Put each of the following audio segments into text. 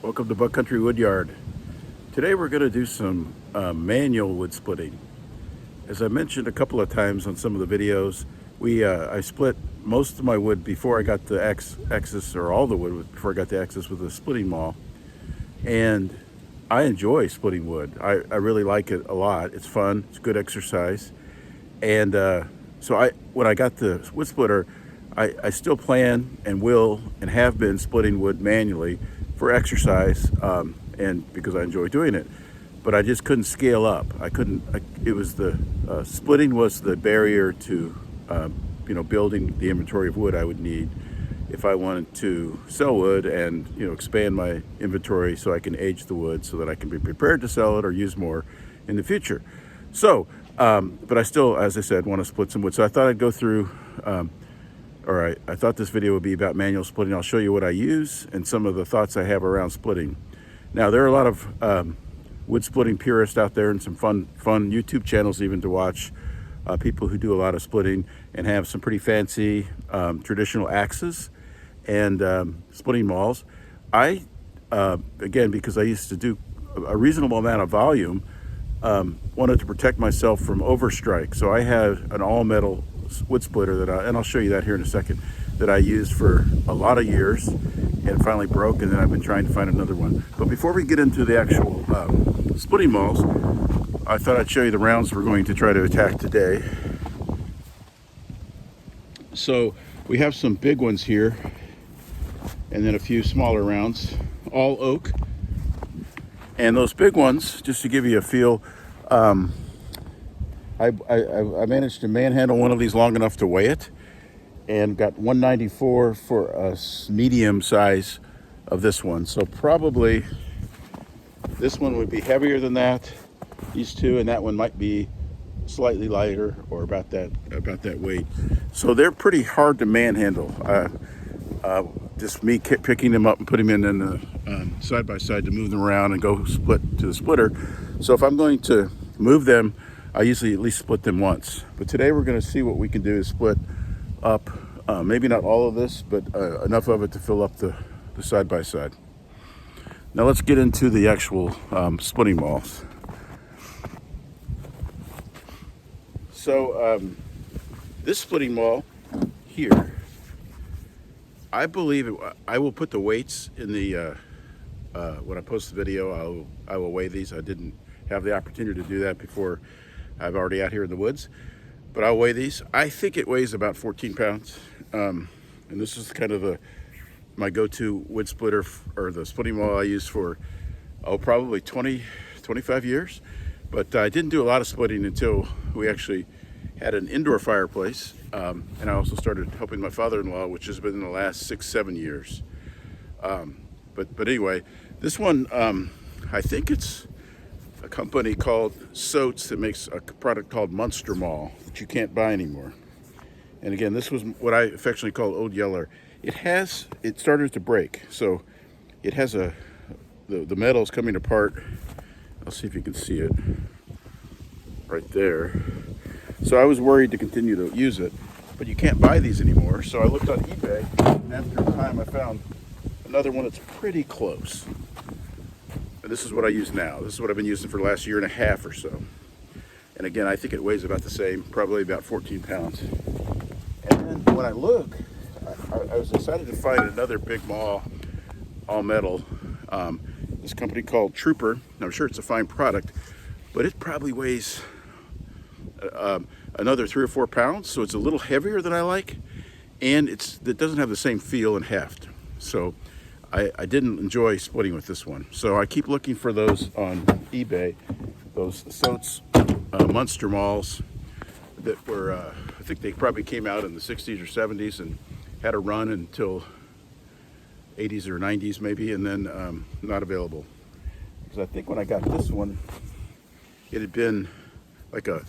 Welcome to Buck Country Woodyard. Today we're going to do some manual wood splitting. As I mentioned a couple of times on some of the videos, I split most of my wood before I got the Axis, or all the wood before I got the Axis with a splitting maul. And I enjoy splitting wood. I really like it a lot. It's fun, it's good exercise. And when I got the wood splitter, I still plan and will and have been splitting wood manually for exercise, and because I enjoy doing it. But I just couldn't scale up. It was splitting was the barrier to building the inventory of wood I would need if I wanted to sell wood and expand my inventory so I can age the wood so that I can be prepared to sell it or use more in the future. So but I still, as I said, want to split some wood. So I thought I'd go through, I thought this video would be about manual splitting. I'll show you what I use and some of the thoughts I have around splitting. Now, there are a lot of wood splitting purists out there and some fun YouTube channels even to watch. People who do a lot of splitting and have some pretty fancy traditional axes and splitting mauls. Again, because I used to do a reasonable amount of volume, wanted to protect myself from overstrike. So I had an all metal wood splitter and I'll show you that here in a second, that I used for a lot of years and finally broke, and then I've been trying to find another one. But before we get into the actual splitting mauls, I thought I'd show you the rounds we're going to try to attack today. So we have some big ones here and then a few smaller rounds, all oak. And those big ones, just to give you a feel, I managed to manhandle one of these long enough to weigh it, and got 194 for a medium size of this one. So probably this one would be heavier than that, these two, and that one might be slightly lighter or about that weight. So they're pretty hard to manhandle. Just me picking them up and putting them in the side by side to move them around and go split to the splitter. So if I'm going to move them, I usually at least split them once. But today we're going to see what we can do to split up, maybe not all of this, but enough of it to fill up the side by side. Now let's get into the actual splitting mauls. So this splitting maul here, I believe I will put the weights in the when I post the video. I will weigh these. I didn't have the opportunity to do that before. I'm already out here in the woods, but I'll weigh these. I think it weighs about 14 pounds, and this is kind of my go-to wood splitter, or the splitting maul I use for probably 25 years. But I didn't do a lot of splitting until we actually had an indoor fireplace, and I also started helping my father-in-law, which has been in the last 6-7 years. But anyway, this one, I think it's a company called Soats that makes a product called Monster Maul that you can't buy anymore. And again, this was what I affectionately call Old Yeller. It started to break, so it has the metal's coming apart. I'll see if you can see it right there. So I was worried to continue to use it, but you can't buy these anymore. So I looked on eBay, and after a time I found another one that's pretty close. And this is what I use now. This is what I've been using for the last year and a half or so. And again, I think it weighs about the same, probably about 14 pounds. And then when I look, I was excited to find another big maul, all metal. This company called Trooper. I'm sure it's a fine product, but it probably weighs another 3 or 4 pounds. So it's a little heavier than I like, and it doesn't have the same feel and heft. So I didn't enjoy splitting with this one. So I keep looking for those on eBay, those Soats Monster Mauls that were, I think they probably came out in the 60s or 70s and had a run until 80s or 90s maybe, and then not available. Because I think when I got this one, it had been like a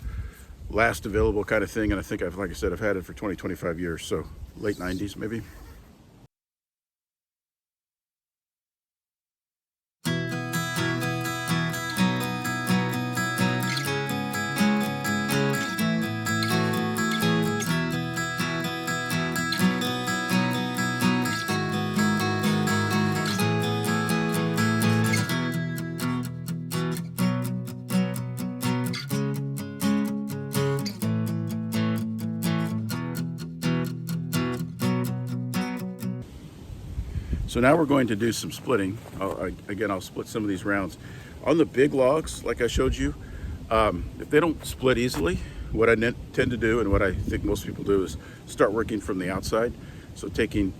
last available kind of thing, and I think like I said, I've had it for 25 years, so late 90s maybe. So now we're going to do some splitting. Again, I'll split some of these rounds. On the big logs, like I showed you, if they don't split easily, what I tend to do, and what I think most people do, is start working from the outside. So taking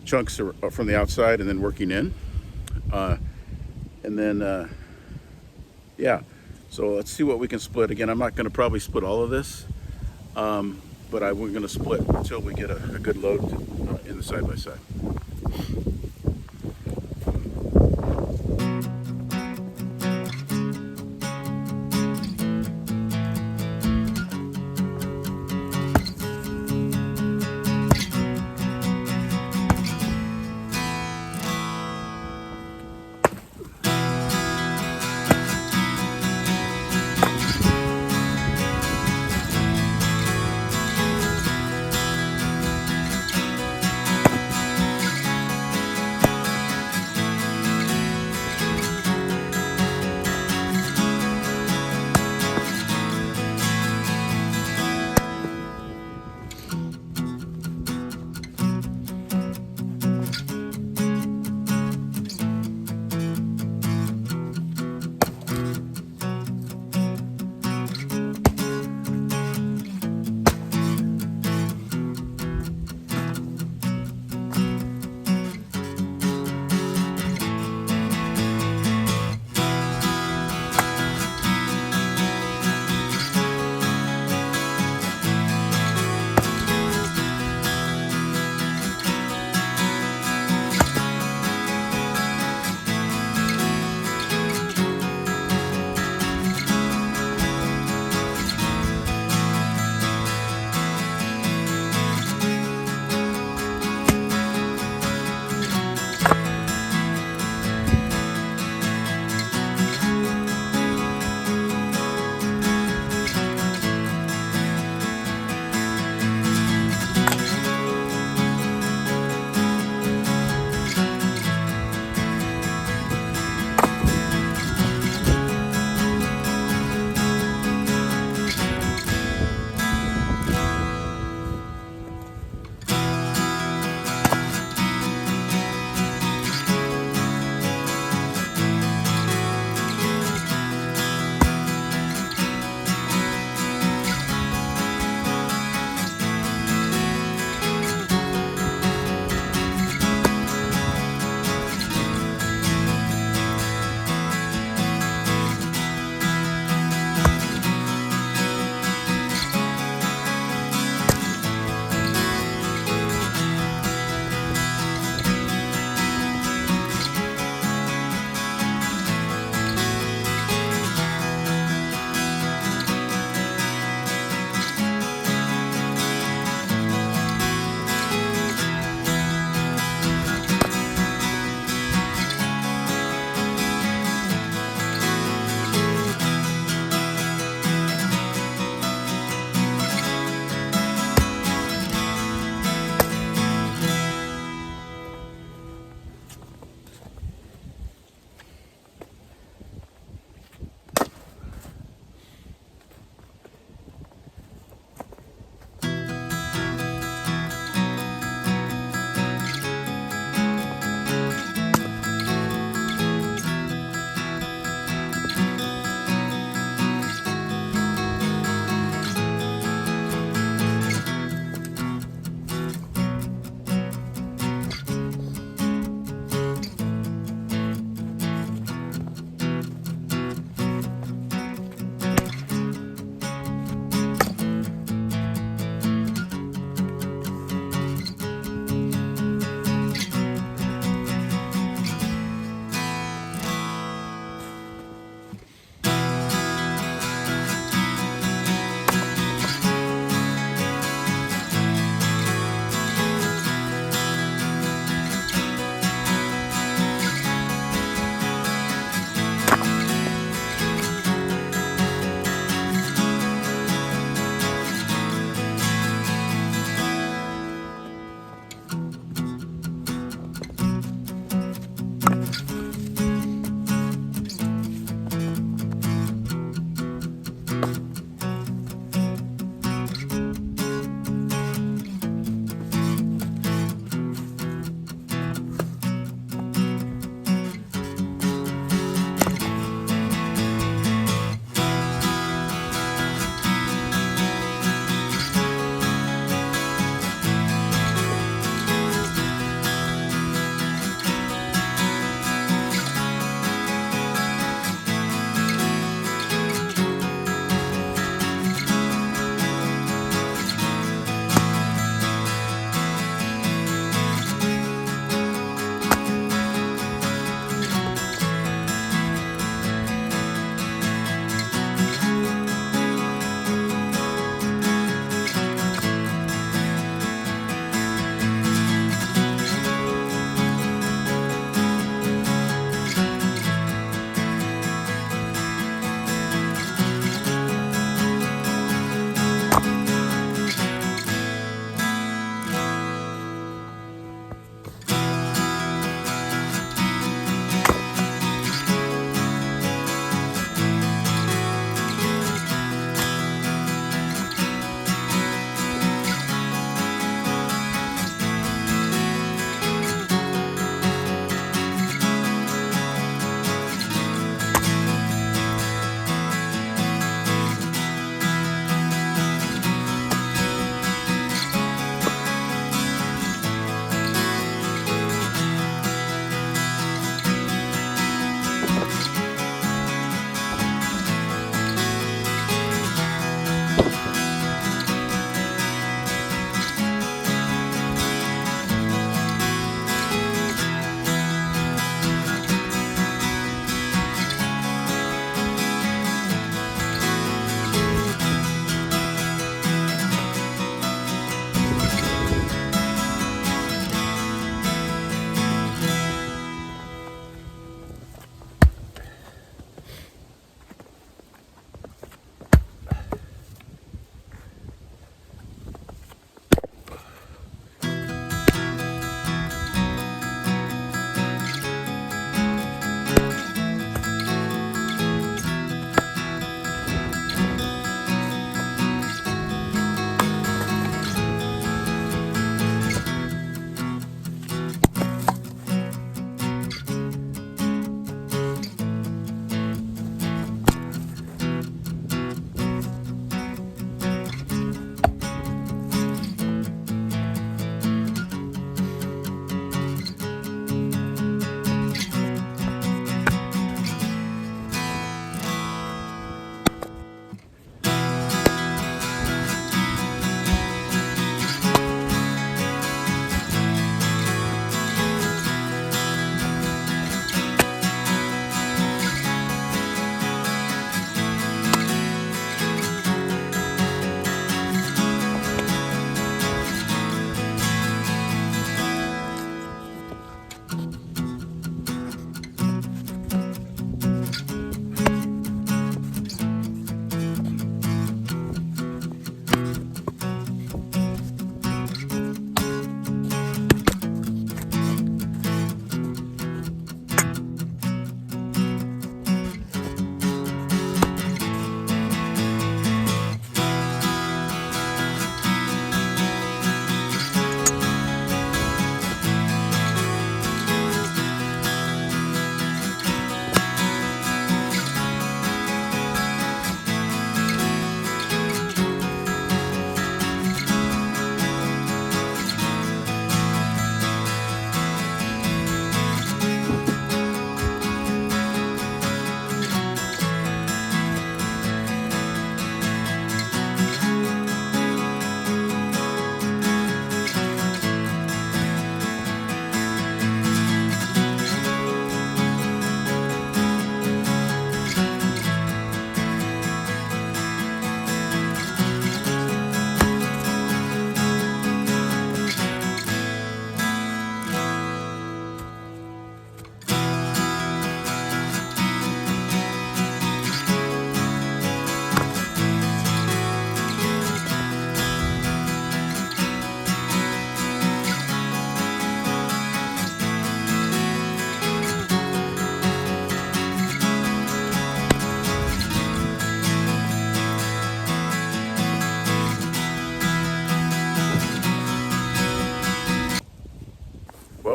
chunks from the outside and then working in. And then, yeah, so let's see what we can split. Again, I'm not going to probably split all of this, but we're going to split until we get a good load in the side-by-side.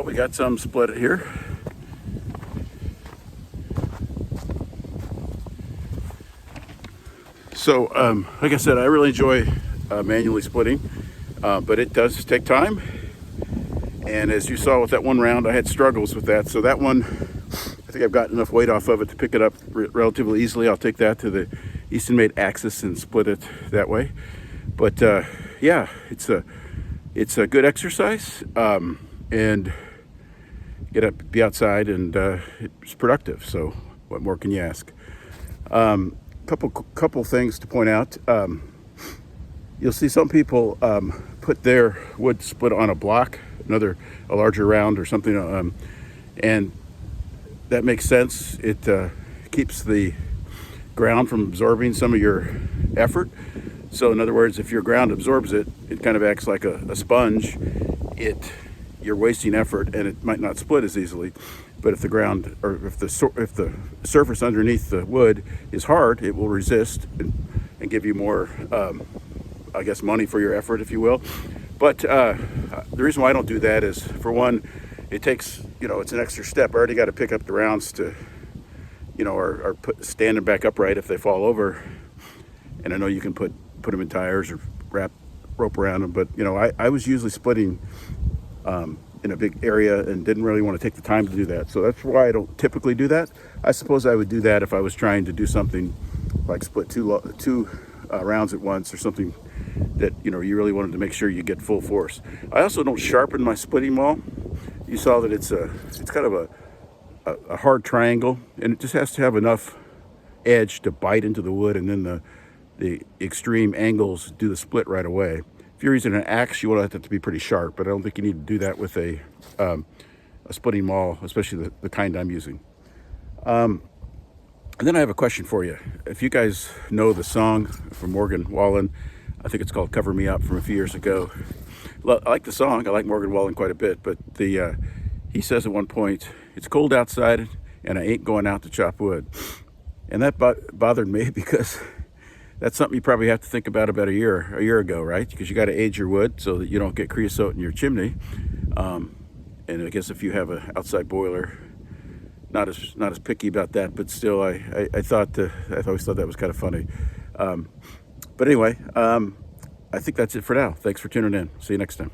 we got some split here. So, like I said, I really enjoy manually splitting, but it does take time. And as you saw with that one round, I had struggles with that. So that one, I think I've got enough weight off of it to pick it up relatively easily. I'll take that to the Easton Made Axis and split it that way. But yeah, it's a good exercise, and get up, be outside, and it's productive. So what more can you ask? Couple things to point out. You'll see some people put their wood split on a block, a larger round or something, and that makes sense. It keeps the ground from absorbing some of your effort. So in other words, if your ground absorbs it, it kind of acts like a sponge. You're wasting effort, and it might not split as easily. But if the ground, or if the surface underneath the wood is hard, it will resist and give you more, I guess, money for your effort, if you will. But the reason why I don't do that is, for one, it takes, it's an extra step. I already got to pick up the rounds to, or stand them back upright if they fall over. And I know you can put them in tires or wrap rope around them, but I was usually splitting in a big area and didn't really want to take the time to do that. So that's why I don't typically do that. I suppose I would do that if I was trying to do something like split two rounds at once, or something that you really wanted to make sure you get full force. I also don't sharpen my splitting maul. You saw that it's kind of a hard triangle, and it just has to have enough edge to bite into the wood, and then the extreme angles do the split right away. If you're using an axe, you want it to be pretty sharp, but I don't think you need to do that with a splitting maul, especially the kind I'm using. And then I have a question for you. If you guys know the song from Morgan Wallen, I think it's called "Cover Me Up" from a few years ago. I like the song. I like Morgan Wallen quite a bit, but he says at one point, "It's cold outside, and I ain't going out to chop wood," and that bothered me because that's something you probably have to think about a year ago, right? Because you got to age your wood so that you don't get creosote in your chimney. And I guess if you have an outside boiler, not as picky about that, but still, I always thought that was kind of funny. But anyway, I think that's it for now. Thanks for tuning in. See you next time.